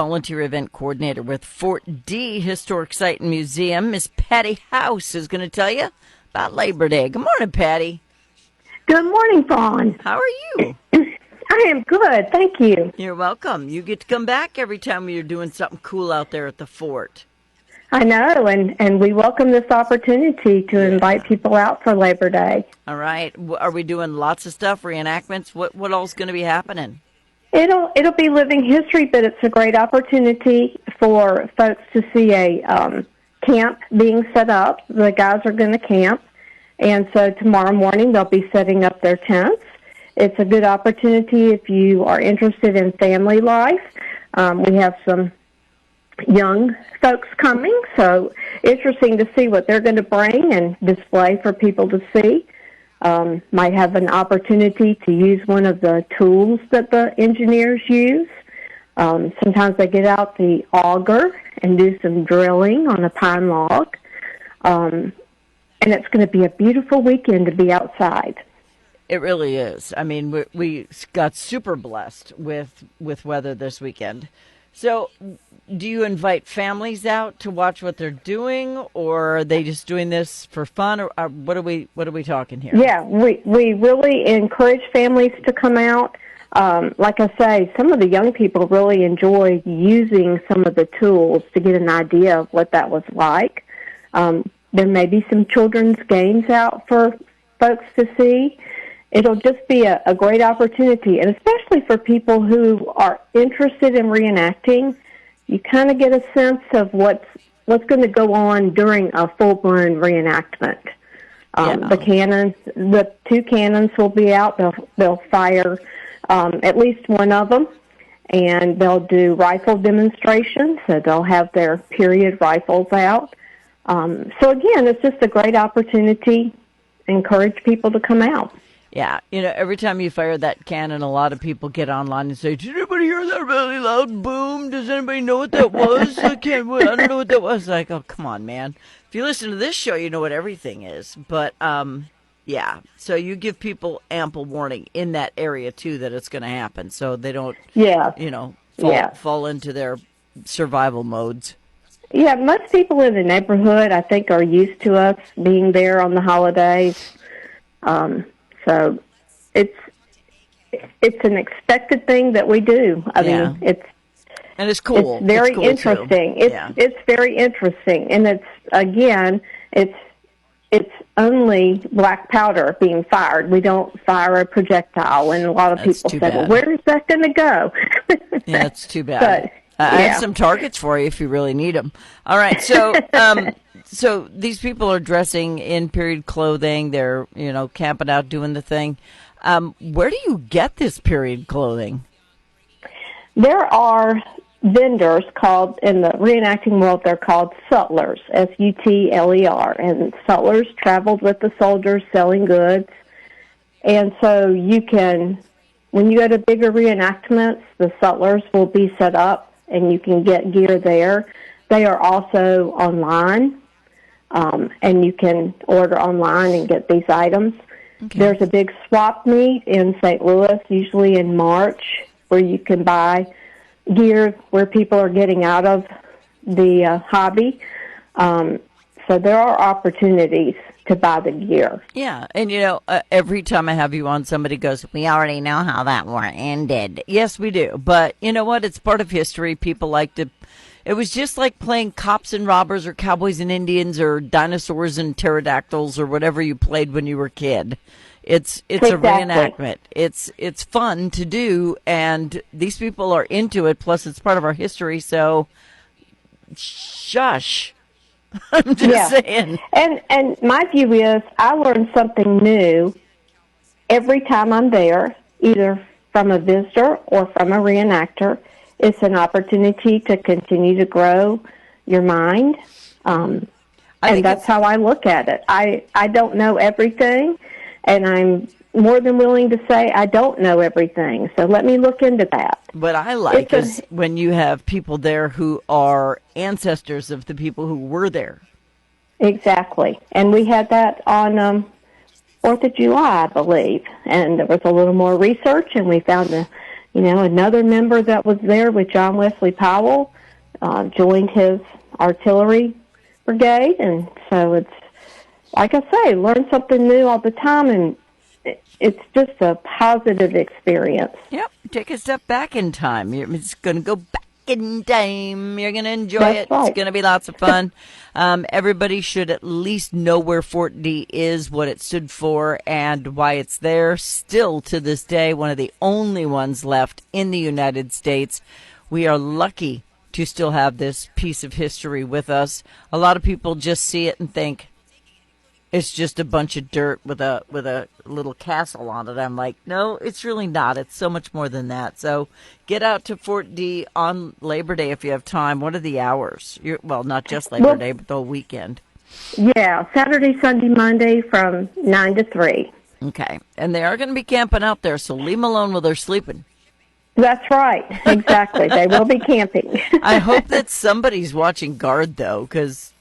Volunteer event coordinator with Fort D Historic Site and Museum. Miss Patty House is going to tell you about Labor Day. Good morning, Patty. Good morning, Fawn. How are you? I am good, thank you. You're welcome. You get to come back every time you're doing something cool out there at the fort. I know, and we welcome this opportunity to invite people out for Labor Day. All right. Are we doing lots of stuff, reenactments? What all's going to be happening? It'll be living history, but it's a great opportunity for folks to see a camp being set up. The guys are going to camp, and so tomorrow morning they'll be setting up their tents. It's a good opportunity if you are interested in family life. We have some young folks coming, so interesting to see what they're going to bring and display for people to see. Might have an opportunity to use one of the tools that the engineers use. Sometimes they get out the auger and do some drilling on a pine log. And it's going to be a beautiful weekend to be outside. It really is. I mean, we got super blessed with weather this weekend. So, do you invite families out to watch what they're doing, or are they just doing this for fun, or what are we talking here? Yeah, we really encourage families to come out. Like I say, some of the young people really enjoy using some of the tools to get an idea of what that was like. There may be some children's games out for folks to see. It'll just be a great opportunity, and especially for people who are interested in reenacting, you kind of get a sense of what's going to go on during a full-blown reenactment. The two cannons will be out. They'll fire at least one of them, and they'll do rifle demonstrations. So they'll have their period rifles out. So again, it's just a great opportunity. Encourage people to come out. Yeah, every time you fire that cannon, a lot of people get online and say, "Did anybody hear that really loud boom? Does anybody know what that was? I don't know what that was." Like, oh, come on, man. If you listen to this show, you know what everything is. But, yeah, so you give people ample warning in that area, too, that it's going to happen. So they don't, fall into their survival modes. Yeah, most people in the neighborhood, I think, are used to us being there on the holidays. So it's an expected thing that we do. I mean, it's cool. It's very cool interesting. Too. It's very interesting, and it's only black powder being fired. We don't fire a projectile, and a lot of people say, "Well, where is that going to go?" Yeah, it's too bad. I have some targets for you if you really need them. All right, so. So these people are dressing in period clothing. They're, camping out, doing the thing. Where do you get this period clothing? There are vendors called, in the reenacting world, they're called sutlers, S-U-T-L-E-R. And sutlers traveled with the soldiers selling goods. And so you can, when you go to bigger reenactments, the sutlers will be set up and you can get gear there. They are also online. And you can order online and get these items. Okay. There's a big swap meet in St. Louis, usually in March, where you can buy gear where people are getting out of the hobby. So there are opportunities to buy the gear. Yeah, and every time I have you on, somebody goes, "We already know how that war ended." Yes, we do. But you know what? It's part of history. People like to... It was just like playing cops and robbers or cowboys and Indians or dinosaurs and pterodactyls or whatever you played when you were a kid. It's exactly. A reenactment. It's fun to do, and these people are into it. Plus, it's part of our history. So, shush. I'm just saying. And my view is, I learn something new every time I'm there, either from a visitor or from a reenactor. It's an opportunity to continue to grow your mind, and that's how I look at it. I don't know everything, and I'm more than willing to say I don't know everything, so let me look into that. What I like is when you have people there who are ancestors of the people who were there. Exactly, and we had that on 4th of July, I believe, and there was a little more research, and we found Another member that was there with John Wesley Powell joined his artillery brigade, and so it's, like I say, learn something new all the time, and it's just a positive experience. Yep, take a step back in time. You're just going to go back in time. You're going to enjoy That's it. right. It's going to be lots of fun. Everybody should at least know where Fort D is, what it stood for, and why it's there. Still to this day, one of the only ones left in the United States. We are lucky to still have this piece of history with us. A lot of people just see it and think it's just a bunch of dirt with a little castle on it. I'm like, no, it's really not. It's so much more than that. So get out to Fort D on Labor Day if you have time. What are the hours? Well, not just Labor Day, but the whole weekend. Yeah, Saturday, Sunday, Monday from 9 to 3. Okay. And they are going to be camping out there, so leave them alone while they're sleeping. That's right. Exactly. They will be camping. I hope that somebody's watching guard, though, because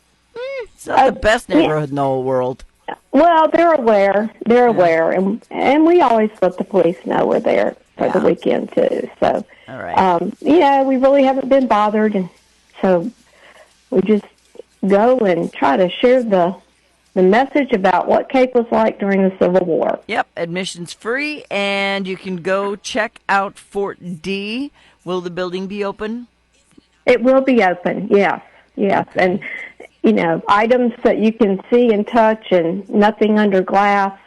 it's not the best neighborhood in the whole world. Well, they're aware. They're aware, and we always let the police know we're there for the weekend too. So, all right. We really haven't been bothered, and so we just go and try to share the message about what Cape was like during the Civil War. Yep, admission's free, and you can go check out Fort D. Will the building be open? It will be open. Yes, and items that you can see and touch, and nothing under glass.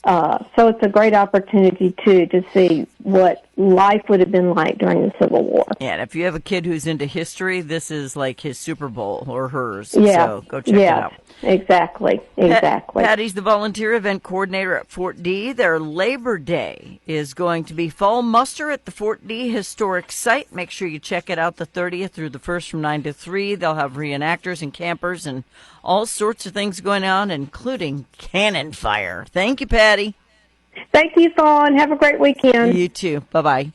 So it's a great opportunity, too, to see what life would have been like during the Civil War. Yeah, and if you have a kid who's into history, this is like his Super Bowl or hers. Yeah. So go check it out. Exactly. Patty's the volunteer event coordinator at Fort D. Their Labor Day is going to be fall muster at the Fort D Historic Site. Make sure you check it out the 30th through the 1st from 9 to 3. They'll have reenactors and campers and all sorts of things going on, including cannon fire. Thank you, Patty. Thank you, Fawn. Have a great weekend. You too. Bye-bye.